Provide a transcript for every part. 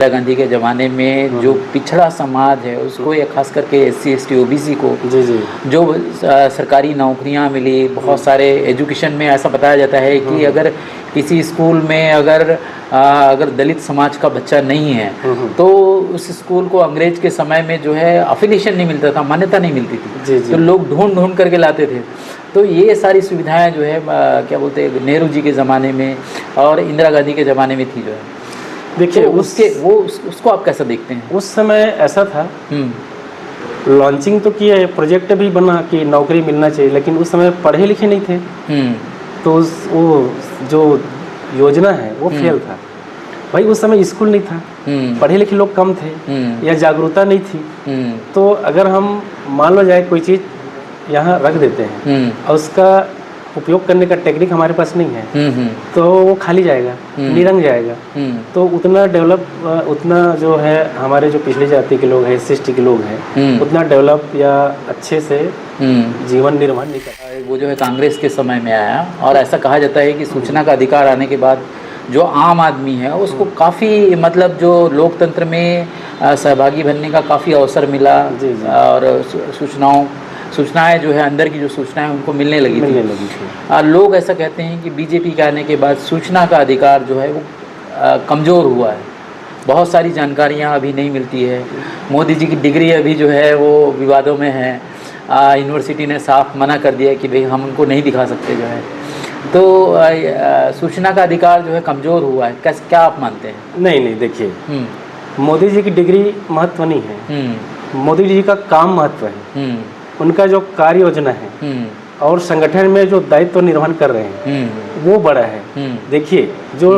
इंदिरा गांधी के ज़माने में जो पिछड़ा समाज है उसको, या खास करके SC ST OBC को जी जी जो सरकारी नौकरियां मिली, बहुत सारे एजुकेशन में ऐसा बताया जाता है कि अगर किसी स्कूल में अगर दलित समाज का बच्चा नहीं है तो उस स्कूल को अंग्रेज के समय में जो है अफिलिएशन नहीं मिलता था, मान्यता नहीं मिलती थी। जी जी तो लोग ढूंढ ढूंढ करके लाते थे। तो ये सारी सुविधाएं जो है क्या बोलते हैं, नेहरू जी के ज़माने में और इंदिरा गांधी के ज़माने में थी जो है। देखिए तो उसको आप कैसा देखते हैं? उस समय ऐसा था, लॉन्चिंग तो किया है, प्रोजेक्ट भी बना कि नौकरी मिलना चाहिए, लेकिन उस समय पढ़े लिखे नहीं थे। तो वो जो योजना है वो फेल था। भाई उस समय स्कूल नहीं था, पढ़े लिखे लोग कम थे, या जागरूकता नहीं थी। तो अगर हम मान लो जाए कोई चीज़ यहाँ रख देते हैं और उसका उपयोग करने का टेक्निक हमारे पास नहीं है, तो वो खाली जाएगा, निरंग जाएगा। तो उतना डेवलप, उतना जो है हमारे जो पिछड़ी जाति के लोग हैं, SC ST के लोग हैं, उतना डेवलप या अच्छे से जीवन निर्वाह नहीं कर। वो जो है कांग्रेस के समय में आया, और ऐसा कहा जाता है कि सूचना का अधिकार आने के बाद जो आम आदमी है उसको काफ़ी, मतलब जो लोकतंत्र में सहभागी बनने का काफ़ी अवसर मिला। और सूचनाएं जो है, अंदर की जो सूचनाएं उनको मिलने लगी थी। लोग ऐसा कहते हैं कि बीजेपी के आने के बाद सूचना का अधिकार जो है वो कमज़ोर हुआ है। बहुत सारी जानकारियां अभी नहीं मिलती है। मोदी जी की डिग्री अभी जो है वो विवादों में है। यूनिवर्सिटी ने साफ मना कर दिया कि भाई हम उनको नहीं दिखा सकते जो है। तो सूचना का अधिकार जो है कमज़ोर हुआ है। कैसे, क्या आप मानते हैं? नहीं, देखिए, मोदी जी की डिग्री महत्व नहीं है, मोदी जी का काम महत्व है। उनका जो कार्य योजना है और संगठन में जो दायित्व निर्वहन कर रहे हैं वो बड़ा है। देखिए, जो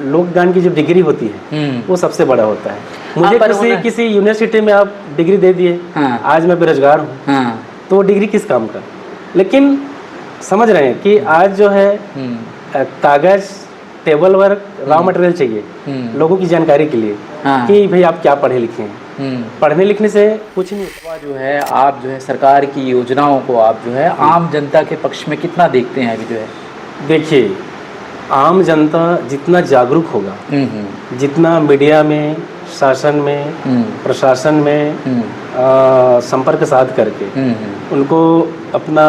लोक ज्ञान की जो डिग्री होती है वो सबसे बड़ा होता है। मुझे किसी यूनिवर्सिटी में आप डिग्री दे दिए, आज मैं बेरोजगार हूँ, तो वो डिग्री किस काम का? लेकिन समझ रहे हैं कि आज जो है कागज, टेबल वर्क, रॉ मटेरियल चाहिए लोगों की जानकारी के लिए, कि भाई आप क्या पढ़े लिखे हैं। पढ़ने लिखने से कुछ नहीं होता। जो है आप जो है सरकार की योजनाओं को आप जो है आम जनता के पक्ष में कितना देखते हैं अभी जो है? देखिए, आम जनता जितना जागरूक होगा, जितना मीडिया में, शासन में, प्रशासन में संपर्क साध करके उनको अपना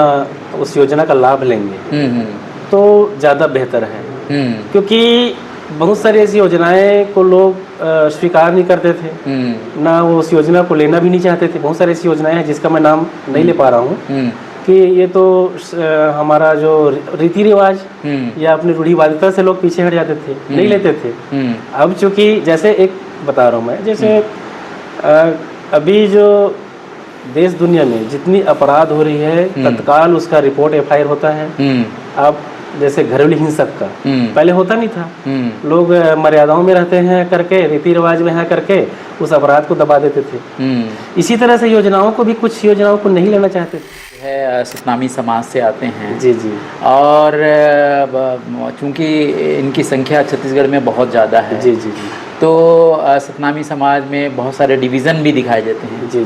उस योजना का लाभ लेंगे तो ज़्यादा बेहतर है। क्योंकि बहुत सारी ऐसी योजनाएं को लोग स्वीकार नहीं करते थे, ना वो उस योजना को लेना भी नहीं चाहते थे। बहुत सारी ऐसी योजनाएं हैं जिसका मैं नाम नहीं ले पा रहा हूँ, कि ये तो हमारा जो रीति रिवाज या अपनी रूढ़िवादिता से लोग पीछे हट जाते थे, नहीं लेते थे। अब चूंकि जैसे एक बता रहा हूँ मैं, जैसे अभी जो देश दुनिया में जितनी अपराध हो रही है, तत्काल उसका रिपोर्ट FIR होता है। अब जैसे घरेलू हिंसक का पहले होता नहीं था, लोग मर्यादाओं में रहते हैं करके, रीति रिवाज में है करके उस अपराध को दबा देते थे। इसी तरह से योजनाओं को भी, कुछ योजनाओं को नहीं लेना चाहते थे। सतनामी समाज से आते हैं। जी, और चूंकि इनकी संख्या छत्तीसगढ़ में बहुत ज़्यादा है। जी, तो सतनामी समाज में बहुत सारे डिवीज़न भी दिखाई देते हैं। जी।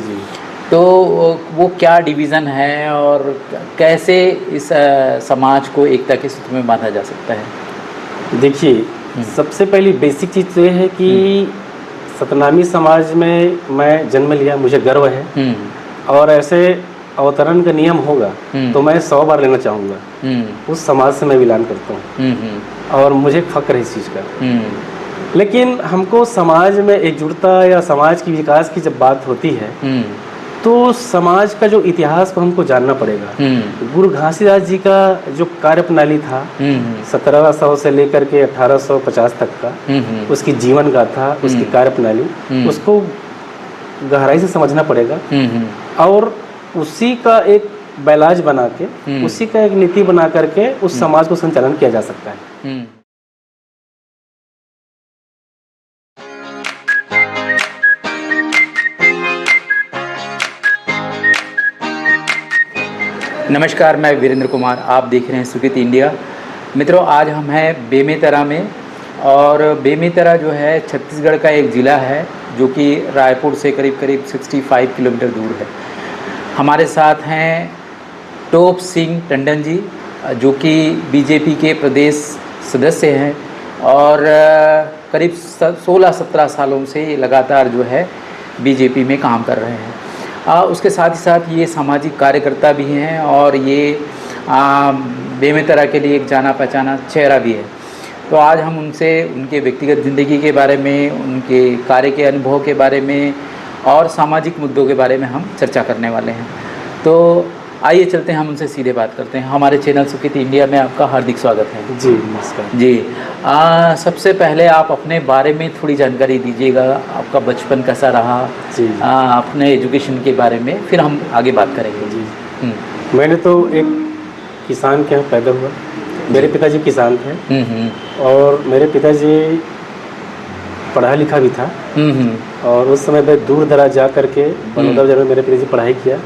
तो वो क्या डिवीज़न है और कैसे इस समाज को एकता के सूत्र में बांधा जा सकता है? देखिए, सबसे पहली बेसिक चीज़ तो ये है कि सतनामी समाज में मैं जन्म लिया, मुझे गर्व है। और ऐसे अवतरण का नियम होगा तो मैं 100 बार लेना चाहूँगा। उस समाज से मैं बिलोंग करता हूँ और मुझे फक्र है इस चीज़ का। लेकिन हमको समाज में एकजुटता या समाज की विकास की जब बात होती है तो समाज का जो इतिहास को हमको जानना पड़ेगा। गुरु घासीदास जी का जो कार्य प्रणाली था 1700 से लेकर के 1850 तक का, उसकी जीवन गाथा, उसकी कार्य प्रणाली, उसको गहराई से समझना पड़ेगा। और उसी का एक बैलाज बना के, उसी का एक नीति बना करके उस समाज को संचालन किया जा सकता है। नमस्कार, मैं वीरेंद्र कुमार, आप देख रहे हैं सुकृति इंडिया। मित्रों, आज हम हैं बेमेतरा में, और बेमेतरा जो है छत्तीसगढ़ का एक ज़िला है जो कि रायपुर से करीब 65 किलोमीटर दूर है। हमारे साथ हैं टोप सिंह टंडन जी, जो कि बीजेपी के प्रदेश सदस्य हैं और करीब 16-17 सालों से लगातार जो है बीजेपी में काम कर रहे हैं। उसके साथ ही साथ ये सामाजिक कार्यकर्ता भी हैं और ये बेमेतरा के लिए एक जाना पहचाना चेहरा भी है। तो आज हम उनसे उनके व्यक्तिगत ज़िंदगी के बारे में, उनके कार्य के अनुभव के बारे में और सामाजिक मुद्दों के बारे में हम चर्चा करने वाले हैं। तो आइए चलते हैं, हम उनसे सीधे बात करते हैं। हमारे चैनल सुकृति इंडिया में आपका हार्दिक स्वागत है। जी नमस्कार जी। सबसे पहले आप अपने बारे में थोड़ी जानकारी दीजिएगा, आपका बचपन कैसा रहा जी। अपने एजुकेशन के बारे में, फिर हम आगे बात करेंगे। जी मैंने तो एक किसान के यहाँ पैदा हुआ। मेरे पिताजी किसान थे और मेरे पिताजी पढ़ा लिखा भी था और उस समय मैं दूर दराज जा करके बड़ौदा बाजार में मेरे पिताजी पढ़ाई किया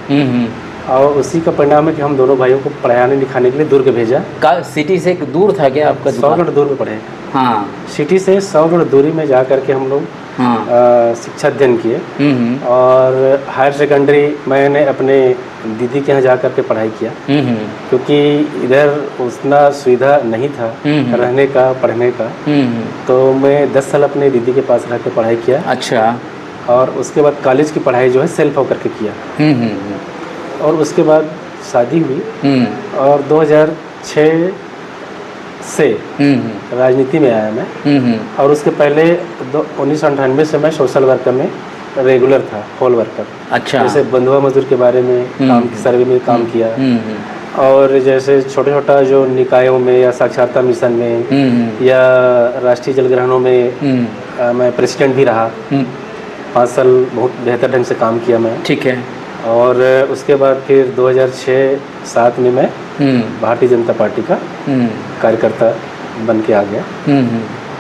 और उसी का परिणाम है कि हम दोनों भाइयों को पढ़ाने लिखाने के लिए दुर्ग भेजा। सिटी से दूर था क्या आपका? 100 किलोमीटर दूर में पढ़े। हाँ। सिटी से 100 किलोमीटर दूरी में जा करके हम लोग शिक्षा अध्ययन किए और हायर सेकेंडरी मैंने अपने दीदी के यहाँ जा करके पढ़ाई किया क्योंकि इधर उतना सुविधा नहीं था रहने का पढ़ने का। तो मैं 10 साल अपने दीदी के पास रह कर पढ़ाई किया। अच्छा। और उसके बाद कॉलेज की पढ़ाई जो है सेल्फ होकर के किया और उसके बाद शादी हुई और 2006 से राजनीति में आया मैं। और उसके पहले 1998 से मैं सोशल वर्कर में रेगुलर था, हॉल वर्कर। अच्छा। जैसे बंधुआ मजदूर के बारे में काम, सर्वे में काम किया और जैसे छोटे छोटा जो निकायों में या साक्षरता मिशन में या राष्ट्रीय जलग्रहणों में मैं प्रेसिडेंट भी रहा। 5 साल बहुत बेहतर ढंग से काम किया मैं। ठीक है। और उसके बाद फिर 2006-07 में मैं भारतीय जनता पार्टी का कार्यकर्ता बन के आ गया।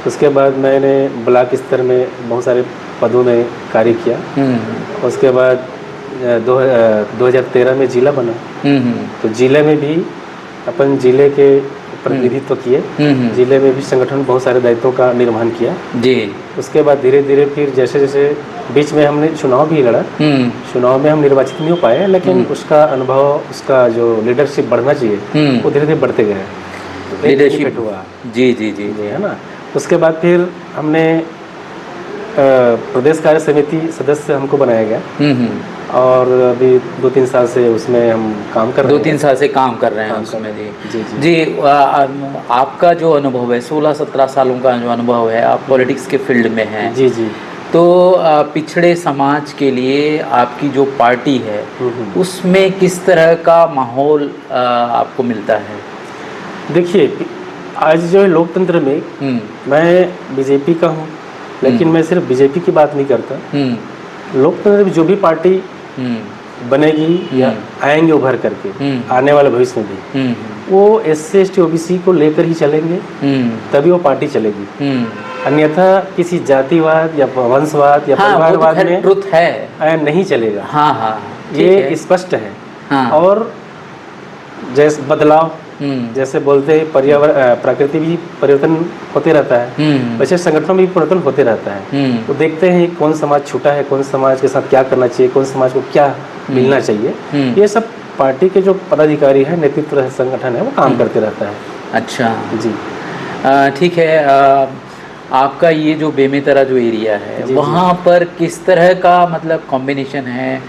उसके बाद मैंने ब्लॉक स्तर में बहुत सारे पदों में कार्य किया। उसके बाद 2013 में जिला बना तो जिले में भी अपन जिले के प्रतिनिधित्व किए। जिले में भी संगठन बहुत सारे दायित्वों का निर्वहन किया जी। उसके बाद धीरे धीरे फिर जैसे जैसे बीच में हमने चुनाव भी लड़ा। चुनाव में हम निर्वाचित नहीं हो पाए लेकिन उसका अनुभव, उसका जो लीडरशिप बढ़ना चाहिए वो धीरे धीरे बढ़ते गए। तो लीडरशिप हुआ जी जी जी जी है ना। उसके बाद फिर हमने प्रदेश कार्य समिति सदस्य हमको बनाया गया और अभी 2-3 साल से उसमें हम काम कर रहे हैं। 2-3 साल से काम कर रहे हैं उसमें जी जी, जी। जी आपका जो अनुभव है 16-17 सालों का जो अनुभव है, आप पॉलिटिक्स के फील्ड में हैं जी जी। तो पिछड़े समाज के लिए आपकी जो पार्टी है उसमें किस तरह का माहौल आपको मिलता है? देखिए आज जो है लोकतंत्र में मैं बीजेपी का हूँ लेकिन मैं सिर्फ बीजेपी की बात नहीं करता। लोकतंत्र में जो भी पार्टी बनेगी या आएंगे उभर करके आने वाले भविष्य में भी वो SC ST OBC को लेकर ही चलेंगे तभी वो पार्टी चलेगी। अन्यथा किसी जातिवाद या वंशवाद या परिवारवाद में ट्रुथ है नहीं चलेगा। हाँ हाँ ये स्पष्ट है। हाँ। और जैसे बदलाव जैसे बोलते हैं पर्यावरण प्रकृति भी परिवर्तन होते रहता है वैसे संगठन में भी परिवर्तन होते रहता है। तो देखते हैं कौन समाज छूटा है, कौन समाज के साथ क्या करना चाहिए, कौन समाज को क्या मिलना चाहिए। ये सब पार्टी के जो पदाधिकारी है, नेतृत्व संगठन है वो काम करते रहता है। अच्छा जी ठीक है। आपका ये जो बेमेतरा जो एरिया है वहाँ पर किस तरह का मतलब कॉम्बिनेशन है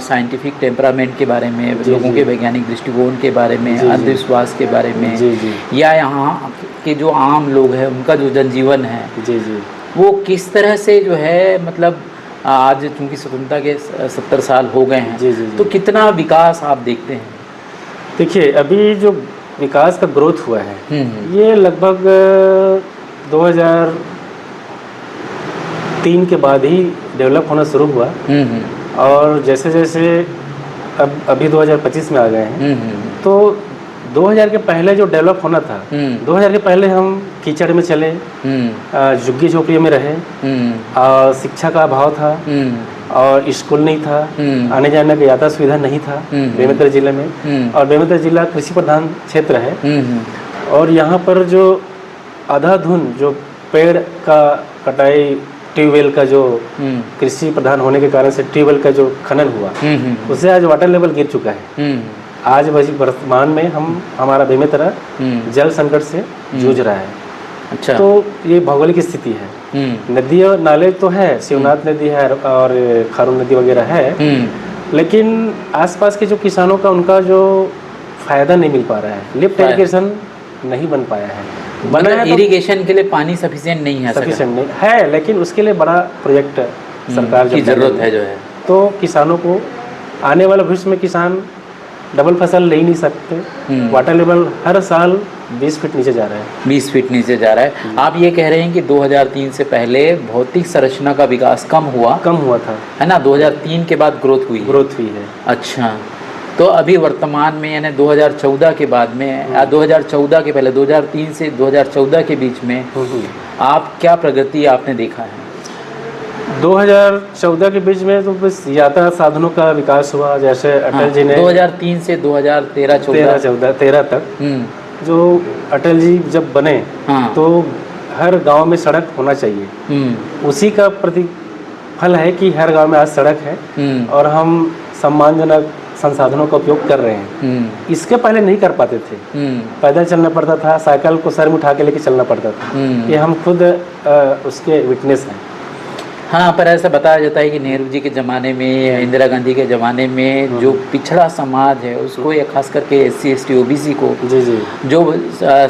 साइंटिफिक टेम्परामेंट के बारे में, लोगों के वैज्ञानिक दृष्टिकोण के बारे में, अंधविश्वास के बारे में, या यहाँ के जो आम लोग हैं उनका जो जनजीवन है वो किस तरह से जो है मतलब आज चूँकि स्वतंत्रता के 70 साल हो गए हैं तो कितना विकास आप देखते हैं? देखिए अभी जो विकास का ग्रोथ हुआ है ये लगभग 2003 के बाद ही डेवलप होना शुरू हुआ और जैसे जैसे अब अभी 2025 में आ गए हैं तो 2000 के पहले जो डेवलप होना था 2000 के पहले हम कीचड़ में चले, झुग्गी झोपड़ियों में रहे, शिक्षा का अभाव था और स्कूल नहीं था, आने जाने का यातायात सुविधा नहीं था बेमेतरा जिले में। और बेमेतरा जिला कृषि प्रधान क्षेत्र है और यहाँ पर जो अंधाधुन जो पेड़ का कटाई, ट्यूबवेल का जो कृषि प्रधान होने के कारण से ट्यूबवेल का जो खनन हुआ उससे आज वाटर लेवल गिर चुका है। आज वर्तमान में हमारा बेमेतरा जल संकट से जूझ रहा है। अच्छा। तो ये भौगोलिक स्थिति है। नदी और नाले तो है, शिवनाथ नदी है और खारून नदी वगैरह है, लेकिन आसपास के जो किसानों का उनका जो फायदा नहीं मिल पा रहा है, लिफ्ट इरिगेशन नहीं बन पाया है। बना है इरिगेशन के लिए पानी सफिशिएंट नहीं है, सफिशिएंट नहीं है, लेकिन उसके लिए बड़ा प्रोजेक्ट सरकार की जरूरत है जो है, तो किसानों को आने वाले भविष्य में किसान डबल फसल ले ही नहीं सकते। वाटर लेवल हर साल 20 फीट नीचे जा रहा है, 20 फीट नीचे जा रहा है। आप ये कह रहे हैं कि 2003 से पहले भौतिक संरचना का विकास कम हुआ था, है ना, 2003 के बाद ग्रोथ हुई है। अच्छा, तो अभी वर्तमान में यानी 2014 के बाद में 2014 के पहले 2003 से 2014 के बीच में आप क्या प्रगति आपने देखा है? 2014 के बीच में तो बस यातायात साधनों का विकास हुआ, जैसे अटल जी ने 2003 से 2013 तक जो अटल जी जब बने तो हर गांव में सड़क होना चाहिए, उसी का प्रतिफल है कि हर गांव में आज सड़क है और हम सम्मानजनक संसाधनों का उपयोग कर रहे हैं। इसके पहले नहीं कर पाते थे, पैदल चलना पड़ता था, साइकिल को सर में उठा के लेके चलना पड़ता था। ये हम खुद उसके विटनेस हैं। हाँ, पर ऐसा बताया जाता है कि नेहरू जी के ज़माने में, इंदिरा गांधी के ज़माने में जो पिछड़ा समाज है उसको, या खास करके SC ST OBC को जो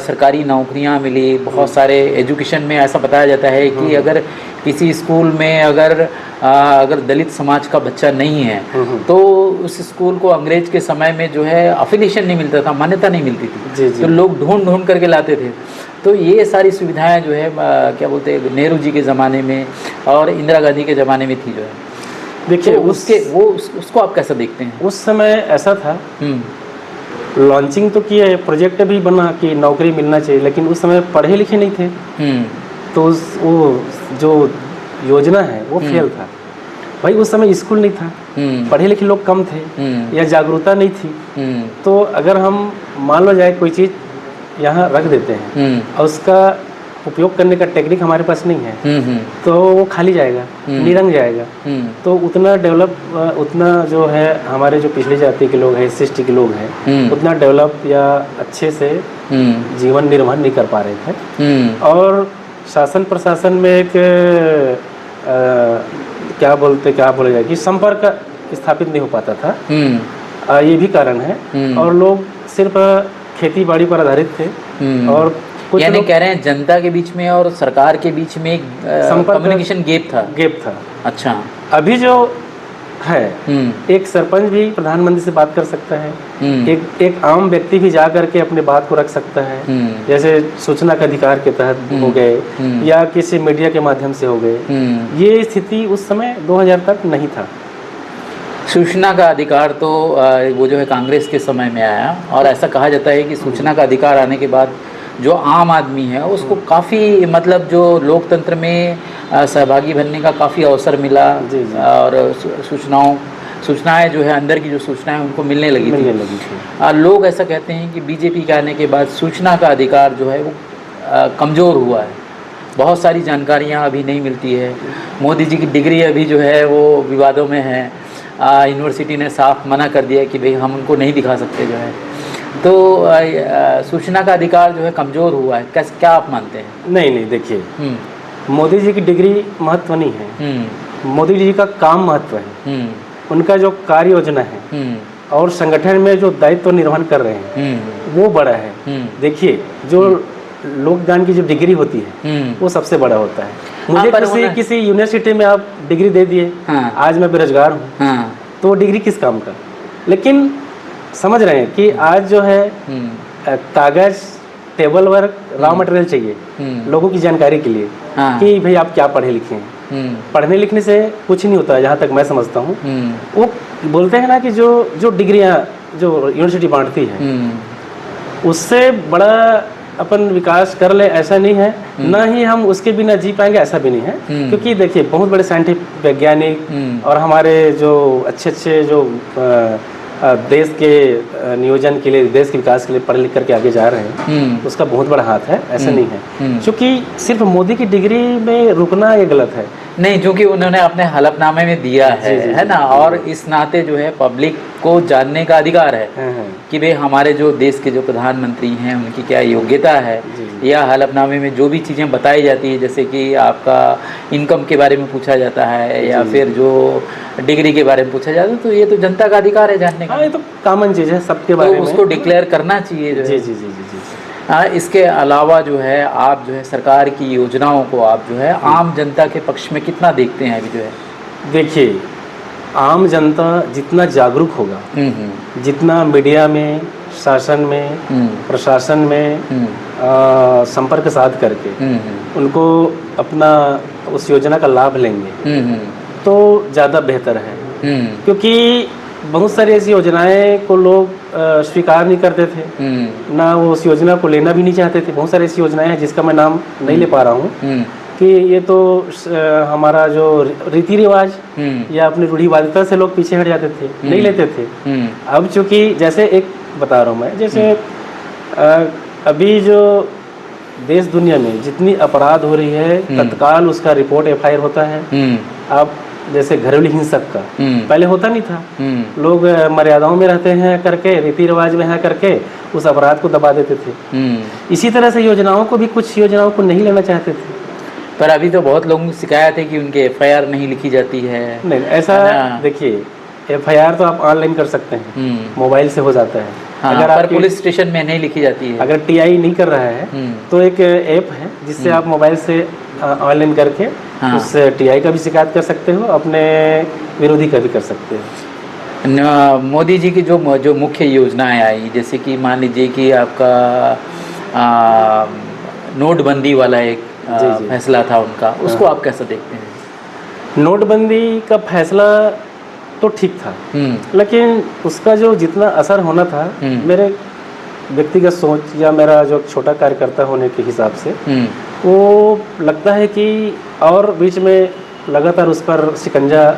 सरकारी नौकरियां मिली, बहुत सारे एजुकेशन में ऐसा बताया जाता है कि अगर किसी स्कूल में अगर दलित समाज का बच्चा नहीं है तो उस स्कूल को अंग्रेज के समय में जो है अफिलिएशन नहीं मिलता था, मान्यता नहीं मिलती थी, तो लोग ढूंढ करके लाते थे। तो ये सारी सुविधाएं जो है क्या बोलते हैं नेहरू जी के ज़माने में और इंदिरा गांधी के ज़माने में थी जो है। देखिए तो उसको आप कैसा देखते हैं? उस समय ऐसा था, लॉन्चिंग तो किया, प्रोजेक्ट भी बना कि नौकरी मिलना चाहिए, लेकिन उस समय पढ़े लिखे नहीं थे, तो वो जो योजना है वो फेल था। भाई उस समय स्कूल नहीं था, पढ़े लिखे लोग कम थे, या जागरूकता नहीं थी। तो अगर हम मान लो जाए कोई चीज़ यहाँ रख देते हैं और उसका उपयोग करने का टेक्निक हमारे पास नहीं है, तो वो खाली जाएगा, निरंग जाएगा। तो उतना डेवलप, उतना जो है हमारे जो पिछड़ी जाति के लोग हैं, SC ST के लोग हैं, उतना डेवलप या अच्छे से जीवन निर्वाह नहीं कर पा रहे थे। और शासन प्रशासन में एक क्या बोला जाए कि संपर्क स्थापित नहीं हो पाता था, ये भी कारण है। और लोग सिर्फ खेती बाड़ी पर आधारित थे, और कुछ यानी कह रहे हैं जनता के बीच में और सरकार के बीच में एक कम्युनिकेशन गैप था। अच्छा, अभी जो है एक सरपंच भी प्रधानमंत्री से बात कर सकता है, एक आम व्यक्ति भी जा करके अपने बात को रख सकता है, जैसे सूचना का अधिकार के तहत हो गए या किसी मीडिया के माध्यम से हो गए। ये स्थिति उस समय 2000 तक नहीं था। सूचना का अधिकार तो वो जो है कांग्रेस के समय में आया, और ऐसा कहा जाता है कि सूचना का अधिकार आने के बाद जो आम आदमी है उसको काफ़ी मतलब जो लोकतंत्र में सहभागी बनने का काफ़ी अवसर मिला। और सूचनाएं जो है अंदर की जो सूचनाएं उनको मिलने लगी थी। लोग ऐसा कहते हैं कि बीजेपी के आने के बाद सूचना का अधिकार जो है वो कमज़ोर हुआ है, बहुत सारी जानकारियाँ अभी नहीं मिलती है। मोदी जी की डिग्री अभी जो है वो विवादों में है, यूनिवर्सिटी ने साफ मना कर दिया कि भाई हम उनको नहीं दिखा सकते जो है। तो सूचना का अधिकार जो है कमज़ोर हुआ है, क्या आप मानते हैं? नहीं, देखिए मोदी जी की डिग्री महत्व नहीं है, मोदी जी का काम महत्व है, उनका जो कार्य योजना है और संगठन में जो दायित्व निर्वहन कर रहे हैं वो बड़ा है। देखिए जो लोकदान की जो डिग्री होती है वो सबसे बड़ा होता है। मुझे किसी यूनिवर्सिटी में आप डिग्री दे दिए, आज मैं बेरोजगार हूँ, तो डिग्री किस काम का? लेकिन समझ रहे हैं कि आज जो है कागज, टेबल वर्क, रॉ मटेरियल चाहिए लोगों की जानकारी के लिए कि भाई आप क्या पढ़े लिखे हैं। पढ़ने लिखने से कुछ नहीं होता, जहाँ तक मैं समझता हूँ। वो बोलते हैं ना कि जो डिग्रियाँ जो यूनिवर्सिटी बांटती है उससे बड़ा अपन विकास कर ले ऐसा नहीं है, ना ही हम उसके बिना जी पाएंगे ऐसा भी नहीं है। क्योंकि देखिए बहुत बड़े साइंटिफिक वैज्ञानिक और हमारे जो अच्छे जो देश के नियोजन के लिए, देश के विकास के लिए पढ़ लिख करके आगे जा रहे हैं, उसका बहुत बड़ा हाथ है, ऐसा नहीं है। क्योंकि सिर्फ मोदी की डिग्री में रुकना ये गलत है। नहीं, क्योंकि उन्होंने अपने हलफनामे में दिया है ना, और इस नाते जो है पब्लिक को जानने का अधिकार है कि भाई हमारे जो देश के जो प्रधानमंत्री हैं उनकी क्या योग्यता है, या हलफनामे में जो भी चीज़ें बताई जाती है, जैसे कि आपका इनकम के बारे में पूछा जाता है या फिर जो डिग्री के बारे में पूछा जाता है, तो ये तो जनता का अधिकार है जानने का। ये तो कॉमन चीज़ है सबके बारे में, उसको डिक्लेयर करना चाहिए जो जी है। जी जी जी जी। इसके अलावा जो है आप जो है सरकार की योजनाओं को आप जो है आम जनता के पक्ष में कितना देखते हैं अभी जो है? देखिए, आम जनता जितना जागरूक होगा, जितना मीडिया में, शासन में, प्रशासन में संपर्क साध करके उनको अपना उस योजना का लाभ लेंगे तो ज़्यादा बेहतर है। क्योंकि बहुत सारी ऐसी योजनाएं को लोग स्वीकार नहीं करते थे, ना वो उस योजना को लेना भी नहीं चाहते थे। बहुत सारी ऐसी योजनाएं हैं जिसका मैं नाम नहीं ले पा रहा हूँ कि ये तो हमारा जो रीति रिवाज या अपनी रूढ़िवादिता से लोग पीछे हट जाते थे, नहीं लेते थे। अब चूंकि जैसे एक बता रहा हूँ मैं, जैसे अभी जो देश दुनिया में जितनी अपराध हो रही है तत्काल उसका रिपोर्ट FIR होता है। अब जैसे घरेलू हिंसक का पहले होता नहीं था, लोग मर्यादाओं में रहते हैं करके, रीति रिवाज में है करके उस अपराध को दबा देते थे। इसी तरह से योजनाओं को भी, कुछ योजनाओं को नहीं लेना चाहते थे। पर अभी तो बहुत लोगों की शिकायत है कि उनके FIR नहीं लिखी जाती है। नहीं, ऐसा देखिए, FIR तो आप ऑनलाइन कर सकते हैं, मोबाइल से हो जाता है। हाँ, अगर पर पुलिस स्टेशन में नहीं लिखी जाती है। अगर TI नहीं कर रहा है तो एक ऐप है जिससे आप मोबाइल से ऑनलाइन करके उस TI का भी शिकायत कर सकते हो, अपने विरोधी का भी कर सकते हो। मोदी जी की जो मुख्य योजनाएं आई, जैसे कि मान लीजिए कि आपका नोटबंदी वाला एक फैसला था उनका, उसको आप कैसे देखते हैं? नोटबंदी का फैसला तो ठीक था, लेकिन उसका जो जितना असर होना था, मेरे व्यक्तिगत सोच या मेरा जो छोटा कार्यकर्ता होने के हिसाब से वो लगता है कि और बीच में लगातार उस पर शिकंजा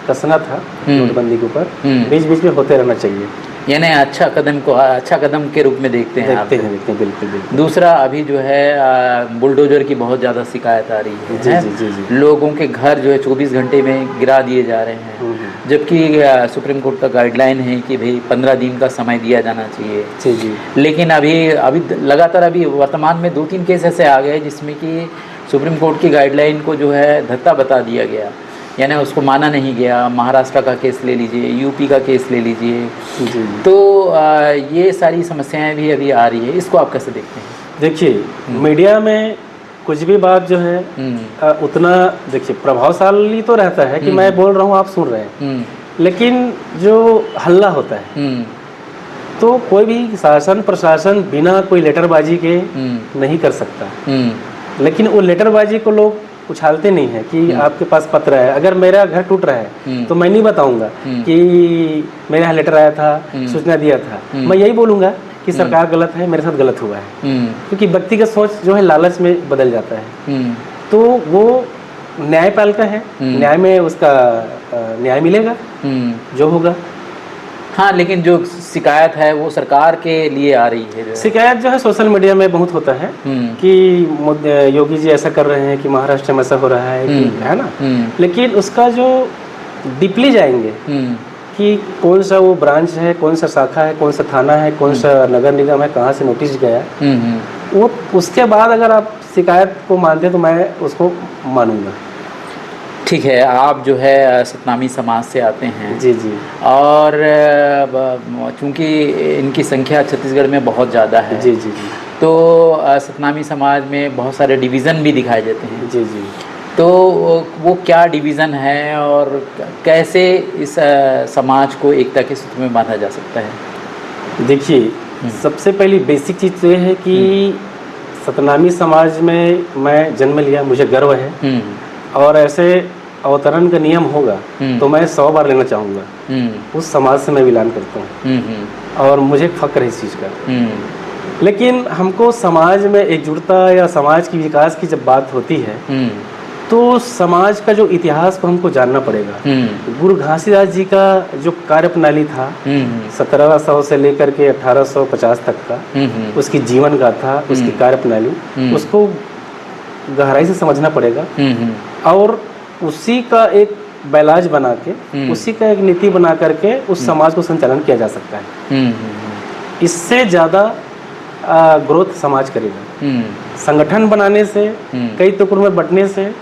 कसना था नोटबंदी के ऊपर, बीच बीच में होते रहना चाहिए। यानी अच्छा कदम के रूप में देखते हैं आप? देखते हैं, बिल्कुल। दूसरा, अभी जो है बुलडोजर की बहुत ज़्यादा शिकायत आ रही है। जी। लोगों के घर जो है 24 घंटे में गिरा दिए जा रहे हैं, जबकि सुप्रीम कोर्ट का गाइडलाइन है कि भाई 15 दिन का समय दिया जाना चाहिए। जी। लेकिन अभी लगातार अभी वर्तमान में 2-3 केस ऐसे आ गए जिसमें कि सुप्रीम कोर्ट की गाइडलाइन को जो है धत्ता बता दिया गया, यानी उसको माना नहीं गया। महाराष्ट्र का केस ले लीजिए, यूपी का केस ले लीजिए। तो ये सारी समस्याएं भी अभी आ रही है, इसको आप कैसे देखते हैं? देखिए, मीडिया में कुछ भी बात जो है उतना देखिए प्रभावशाली तो रहता है कि मैं बोल रहा हूँ, आप सुन रहे हैं, लेकिन जो हल्ला होता है तो कोई भी शासन प्रशासन बिना कोई लेटरबाजी के नहीं कर सकता। लेकिन वो लेटरबाजी को लोग उछालते नहीं है कि आपके पास पत्र है। अगर मेरा घर टूट रहा है तो मैं नहीं बताऊंगा कि मेरे यहाँ लेटर आया था, सूचना दिया था। मैं यही बोलूंगा कि सरकार गलत है, मेरे साथ गलत हुआ है। क्योंकि व्यक्तिगत सोच जो है लालच में बदल जाता है। तो वो न्यायपालिका है, न्याय में उसका न्याय मिलेगा जो होगा। हाँ, लेकिन जो शिकायत है वो सरकार के लिए आ रही है। शिकायत जो है सोशल मीडिया में बहुत होता है कि योगी जी ऐसा कर रहे हैं, कि महाराष्ट्र में ऐसा हो रहा है, है ना। लेकिन उसका जो डीपली जाएंगे कि कौन सा वो ब्रांच है, कौन सा शाखा है, कौन सा थाना है, कौन सा नगर निगम है, कहाँ से नोटिस गया, वो उसके बाद अगर आप शिकायत को मानते हैं तो मैं उसको मानूंगा। ठीक है, आप जो है सतनामी समाज से आते हैं। जी। और चूंकि इनकी संख्या छत्तीसगढ़ में बहुत ज़्यादा है। जी। तो सतनामी समाज में बहुत सारे डिवीज़न भी दिखाए जाते हैं। जी। तो वो क्या डिवीज़न है और कैसे इस समाज को एकता के सूत्र में बांधा जा सकता है? देखिए, सबसे पहली बेसिक चीज़ तो ये है कि सतनामी समाज में मैं जन्म लिया, मुझे गर्व है। और ऐसे अवतरण का नियम होगा तो मैं 100 बार लेना चाहूँगा। उस समाज से मैं बिलोंग करता हूँ और मुझे फक्र है इस चीज़ का। लेकिन हमको समाज में एकजुटता या समाज की विकास की जब बात होती है तो समाज का जो इतिहास को हमको जानना पड़ेगा। गुरु घासीदास जी का जो कार्य प्रणाली था 1700 से लेकर के 1850 तक का, उसकी जीवन गाथा, उसकी कार्य प्रणाली, उसको गहराई से समझना पड़ेगा। और उसी का एक बैलाज बना के, उसी का एक नीति बना करके उस समाज को संचालन किया जा सकता है। इससे ज़्यादा ग्रोथ समाज करेगा। संगठन बनाने से, कई टुकड़ों में बंटने से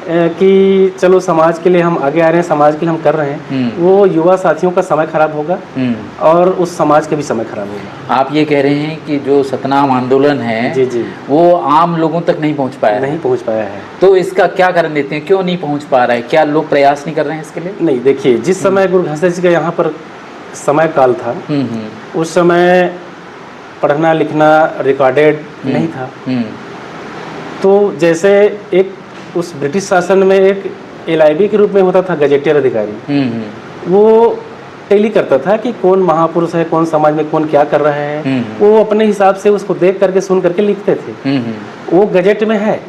कि चलो समाज के लिए हम आगे आ रहे हैं, समाज के लिए हम कर रहे हैं, वो युवा साथियों का समय खराब होगा और उस समाज का भी समय खराब होगा। आप ये कह रहे हैं कि जो सतनाम आंदोलन है जी जी, वो आम लोगों तक नहीं पहुंच पाया नहीं पहुंच पाया है। तो इसका क्या कारण देते हैं, क्यों नहीं पहुंच पा रहा है? क्या लोग प्रयास नहीं कर रहे हैं इसके लिए? नहीं, देखिए, जिस समय गुरु घासीदास जी का यहाँ पर समय काल था, उस समय पढ़ना लिखना रिकॉर्डेड नहीं था। तो जैसे एक उस ब्रिटिश शासन में एक LIB के रूप में होता था गजेटियर अधिकारी, वो टेली करता था कि कौन महापुरुष है, कौन समाज में कौन क्या कर रहा है, वो अपने हिसाब से उसको देख करके सुन करके लिखते थे। वो गजेट में है।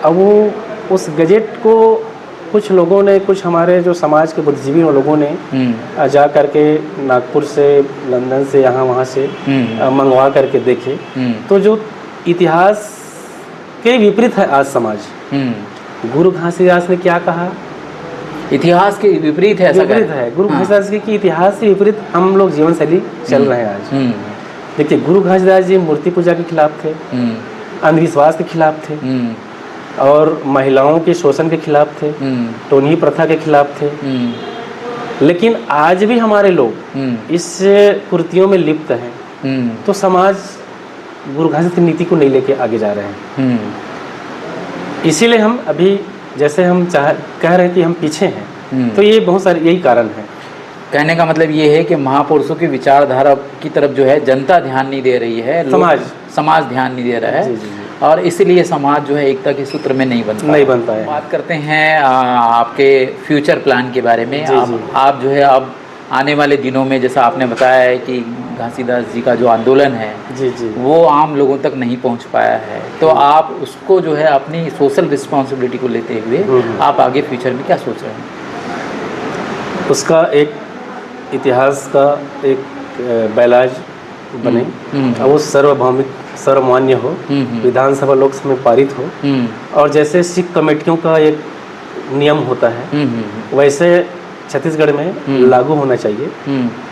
अब वो उस गजेट को कुछ लोगों ने, कुछ हमारे जो समाज के बुद्धिजीवी लोगों ने जा करके नागपुर से, लंदन से, यहाँ वहाँ से मंगवा करके देखे, तो जो इतिहास के विपरीत है आज समाज। गुरु घासीदास ने क्या कहा? इतिहास के विपरीत है, विपरीत है। गुरु घासीदास की इतिहास से विपरीत हम लोग जीवन शैली चल रहे हैं आज। देखिए, गुरु घासीदास जी मूर्ति पूजा के खिलाफ थे, अंधविश्वास के खिलाफ थे, और महिलाओं के शोषण के खिलाफ थे, टोनी प्रथा के खिलाफ थे। लेकिन आज भी हमारे लोग इस कुर्तियों में लिप्त हैं, तो समाज गुरु घासीदास की नीति को नहीं लेके आगे जा रहे हैं। इसीलिए हम अभी, जैसे हम कह रहे हैं कि हम पीछे हैं, तो ये बहुत सारे यही कारण है। कहने का मतलब ये है कि महापुरुषों की विचारधारा की तरफ जो है जनता ध्यान नहीं दे रही है, समाज ध्यान नहीं दे रहा है। जी। और इसीलिए समाज जो है एकता के सूत्र में नहीं बनता है। बात करते हैं आपके फ्यूचर प्लान के बारे में। आप जो है अब आने वाले दिनों में, जैसा आपने बताया है कि घासीदास जी का जो आंदोलन है वो आम लोगों तक नहीं पहुंच पाया है, तो आप उसको जो है अपनी सोशल रिस्पॉन्सिबिलिटी को लेते हुए आप आगे फ्यूचर में क्या सोच रहे हैं? उसका एक इतिहास का एक बैलाज बने, और वो सार्वभौमिक, सर्वमान्य हो, विधानसभा लोकसभा में पारित हो, और जैसे सिख कमेटियों का एक नियम होता है वैसे छत्तीसगढ़ में लागू होना चाहिए।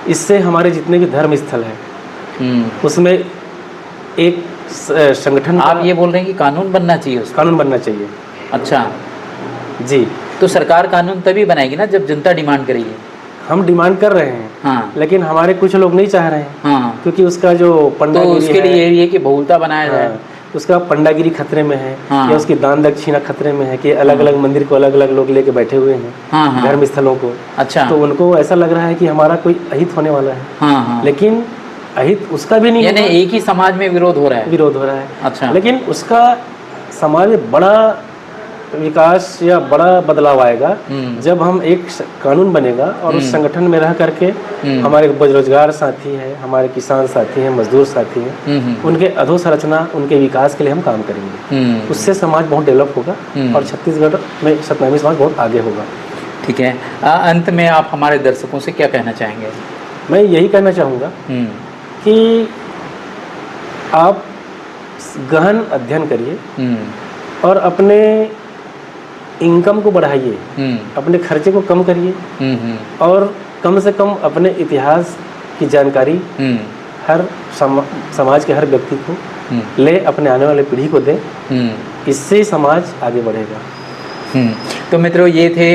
इससे हमारे जितने भी धर्म स्थल हैं उसमें एक संगठन। आप ये बोल रहे हैं कि कानून बनना चाहिए, उसका कानून बनना चाहिए। अच्छा जी, तो सरकार कानून तभी बनाएगी ना जब जनता डिमांड करेगी। हम डिमांड कर रहे हैं, हाँ, लेकिन हमारे कुछ लोग नहीं चाह रहे हैं, हाँ, क्योंकि उसका जो पंडागिरी तो उसके लिए ये कि बहुलता बनाया जाए। हाँ, उसका पंडागिरी खतरे में है, हाँ, या उसकी दान दक्षिणा खतरे में है कि अलग अलग मंदिर को अलग अलग लोग लेके बैठे हुए हैं, हाँ, धर्म स्थलों को। अच्छा, तो उनको ऐसा लग रहा है कि हमारा कोई अहित होने वाला है, हाँ, लेकिन अहित उसका भी नहीं, यानी एक ही समाज में विरोध हो रहा है। अच्छा, लेकिन उसका समाज में बड़ा विकास या बड़ा बदलाव आएगा जब हम एक कानून बनेगा और उस संगठन में रह करके हमारे बेरोजगार साथी हैं, हमारे किसान साथी हैं, मजदूर साथी हैं, उनके अधोसंरचना, उनके विकास के लिए हम काम करेंगे। उससे समाज बहुत डेवलप होगा और छत्तीसगढ़ में सतनामी समाज बहुत आगे होगा। ठीक है, अंत में आप हमारे दर्शकों से क्या कहना चाहेंगे? मैं यही कहना चाहूँगा कि आप गहन अध्ययन करिए और अपने इनकम को बढ़ाइए, अपने खर्चे को कम करिए, और कम से कम अपने इतिहास की जानकारी हर समाज के हर व्यक्ति को ले, अपने आने वाले पीढ़ी को दे। इससे समाज आगे बढ़ेगा। तो मित्रों, ये थे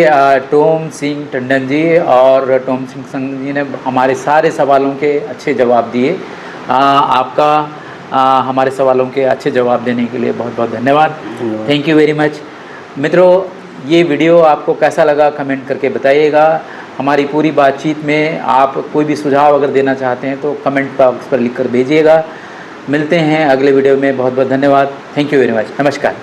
टोम सिंह टंडन जी, और टोम सिंह जी ने हमारे सारे सवालों के अच्छे जवाब दिए। आपका हमारे सवालों के अच्छे जवाब देने के लिए बहुत बहुत धन्यवाद। Thank you very much. मित्रों, ये वीडियो आपको कैसा लगा कमेंट करके बताइएगा। हमारी पूरी बातचीत में आप कोई भी सुझाव अगर देना चाहते हैं तो कमेंट बॉक्स पर लिख कर भेजिएगा। मिलते हैं अगले वीडियो में। बहुत बहुत धन्यवाद। Thank you very much. नमस्कार।